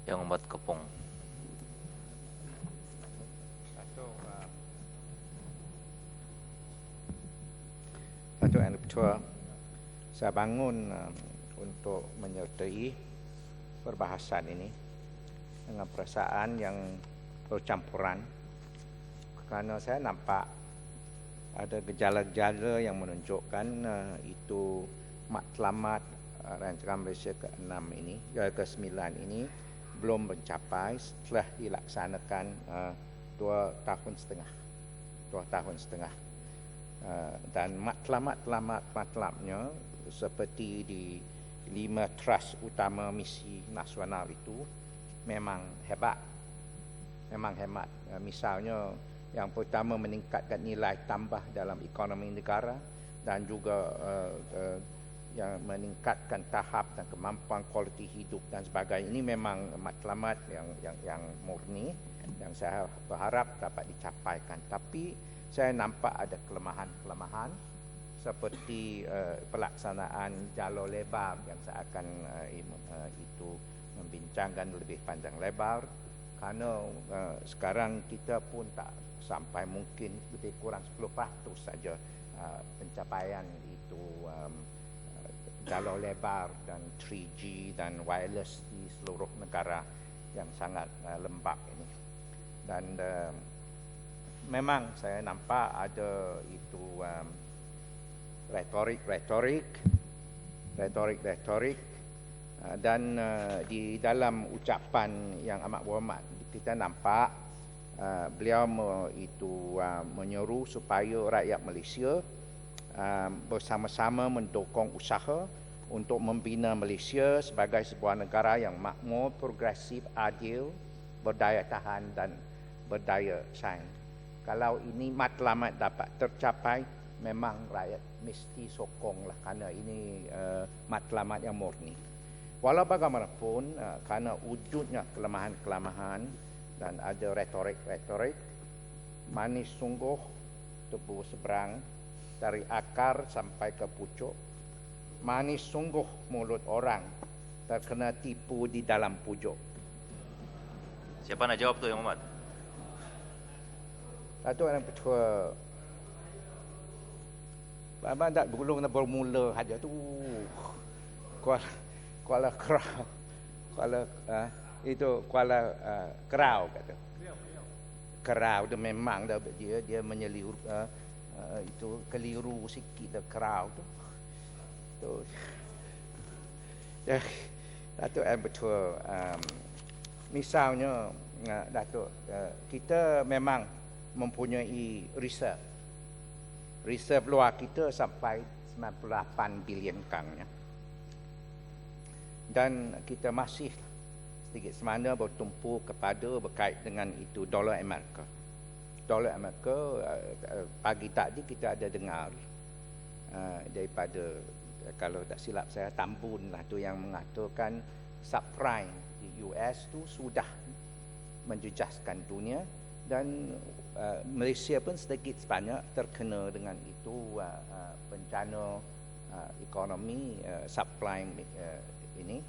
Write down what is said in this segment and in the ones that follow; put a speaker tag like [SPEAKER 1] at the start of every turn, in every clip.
[SPEAKER 1] Yang Amat Kepong.
[SPEAKER 2] Datuk Yang Ketua, saya bangun untuk menyertai perbahasan ini dengan perasaan yang bercampuran kerana saya nampak ada gejala-gejala yang menunjukkan itu matlamat rancangan Malaysia ke-6 ini, ke-9 ini belum mencapai setelah dilaksanakan 2 tahun setengah. Dan matlamat-matlamnya seperti di 5 trust utama misi nasional itu memang hebat. Misalnya yang pertama meningkatkan nilai tambah dalam ekonomi negara dan juga yang meningkatkan tahap dan kemampuan kualiti hidup dan sebagainya. Ini memang matlamat yang murni yang saya berharap dapat dicapaikan. Tapi saya nampak ada kelemahan-kelemahan seperti pelaksanaan jalur lebar yang saya akan itu membincangkan lebih panjang lebar, kerana sekarang kita pun tak sampai mungkin lebih kurang 10% saja pencapaian itu jalur lebar dan 3G dan wireless di seluruh negara yang sangat lembap ini. Dan memang saya nampak ada itu retorik dan di dalam ucapan yang amat berhormat kita nampak beliau menyeru supaya rakyat Malaysia bersama-sama mendukung usaha untuk membina Malaysia sebagai sebuah negara yang makmur, progresif, adil, berdaya tahan dan berdaya saing. Kalau ini matlamat dapat tercapai, memang rakyat mesti sokonglah kerana ini matlamat yang murni. Walau bagaimanapun, kerana wujudnya kelemahan-kelemahan dan ada retorik, manis sungguh tebu seberang dari akar sampai ke pucuk. Manis sungguh mulut orang terkena tipu di dalam pujuk.
[SPEAKER 1] Siapa nak jawab tu Yang Amat?
[SPEAKER 2] Datuk Yang Ketua, abang tak belum bermula saja tu. Kuala Kerau kata. Kerau tu memang dah dia menyeliru itu keliru sikit dah Kerau tu. Datuk Yang Ketua, misalnya Datuk, kita memang mempunyai reserve luar kita sampai 98 bilion kangnya. Dan kita masih sedikit semana bertumpu kepada berkait dengan itu dolar Amerika. Dolar Amerika, pagi tadi kita ada dengar daripada, kalau tak silap saya, Tambun lah tu yang mengatakan subprime di US tu sudah menjejaskan dunia dan Malaysia pun sedikit sebanyak terkena dengan itu bencana ekonomi subprime ini,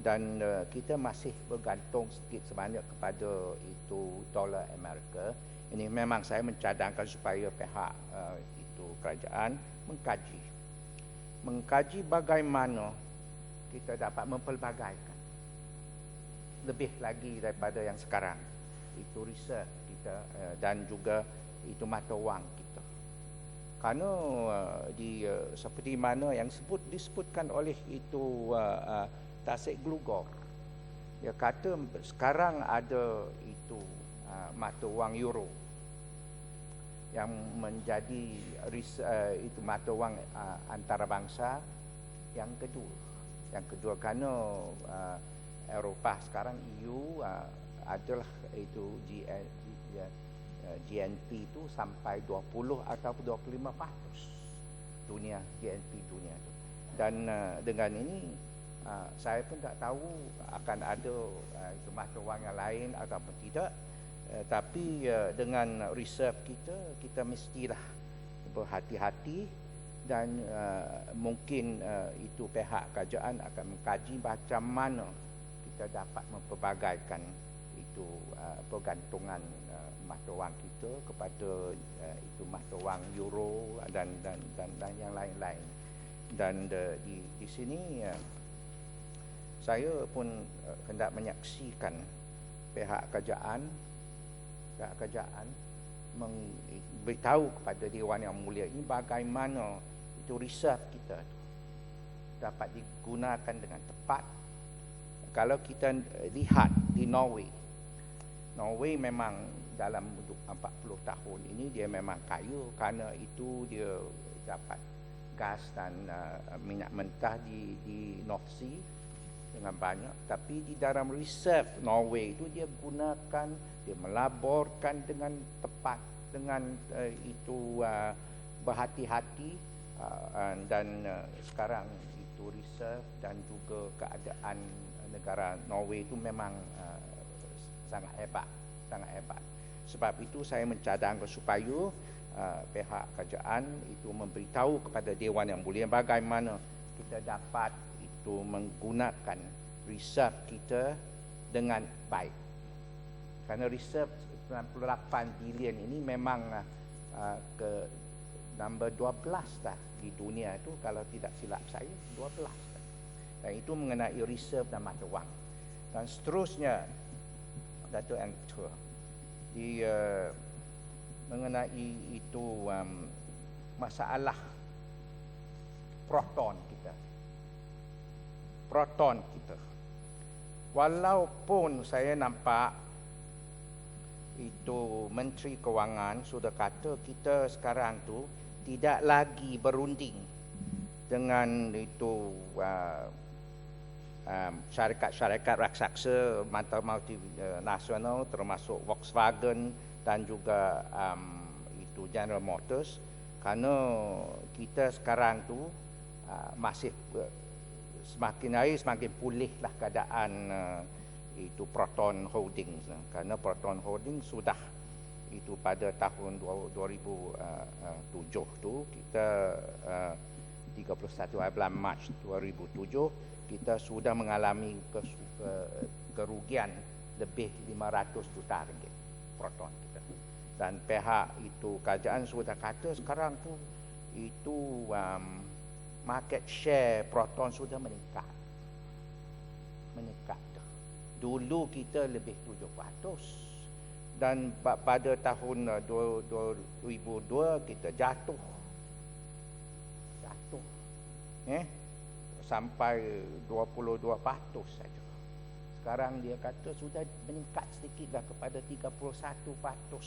[SPEAKER 2] dan kita masih bergantung sedikit sebanyak kepada itu dolar Amerika. Ini memang saya mencadangkan supaya pihak itu kerajaan mengkaji bagaimana kita dapat mempelbagaikan lebih lagi daripada yang sekarang itu reserve kita dan juga itu mata wang kita. Kerana seperti mana yang disebutkan oleh itu Tasik Glugor, dia kata sekarang ada itu mata wang euro yang menjadi itu mata wang antarabangsa yang kedua kerana Eropah sekarang EU adalah itu GNP itu sampai 20 atau 25% dunia GNP dunia itu. Dan dengan ini saya pun tak tahu akan ada itu mata wang yang lain ataupun tidak, tapi dengan reserve kita mestilah berhati-hati dan mungkin itu pihak kerajaan akan mengkaji macam mana kita dapat mempelbagaikan itu pergantungan mata wang kita kepada itu mata wang euro dan yang lain-lain. Dan di sini saya pun hendak menyaksikan pihak kerajaan beritahu kepada Dewan Yang Mulia ini bagaimana itu reserve kita dapat digunakan dengan tepat. Kalau kita lihat di Norway memang dalam 40 tahun ini dia memang kaya kerana itu dia dapat gas dan minyak mentah di North Sea dengan banyak. Tapi di dalam reserve Norway itu dia gunakan, dia melaborkan dengan tepat, dengan itu berhati-hati, dan sekarang itu reserve dan juga keadaan negara Norway itu memang sangat hebat. Sebab itu saya mencadangkan supaya pihak kerajaan itu memberitahu kepada Dewan Yang Mulia bagaimana kita dapat itu menggunakan reserve kita dengan baik. Kerana reserve 98 bilion ini memang ke nombor 12 dah di dunia itu, kalau tidak silap saya 12 dah. Dan itu mengenai reserve dan mata wang. Dan seterusnya Dato' Yang Ketua mengenai itu masalah proton kita. Walaupun saya nampak itu Menteri Kewangan sudah kata kita sekarang tu tidak lagi berunding dengan itu syarikat-syarikat raksasa multinasional termasuk Volkswagen dan juga itu General Motors, kerana kita sekarang tu masih semakin hari semakin pulihlah keadaan itu Proton Holdings, kerana Proton Holdings sudah itu pada tahun 2007 tu kita 31 bulan Mac 2007 kita sudah mengalami kerugian lebih 500 juta ringgit Proton kita. Dan pihak itu kerajaan sudah kata sekarang tu itu market share Proton sudah meningkat. Dulu kita lebih 700 dan pada tahun 2002 kita jatuh sampai 22% saja. Sekarang dia kata sudah meningkat sedikit dah kepada 31%.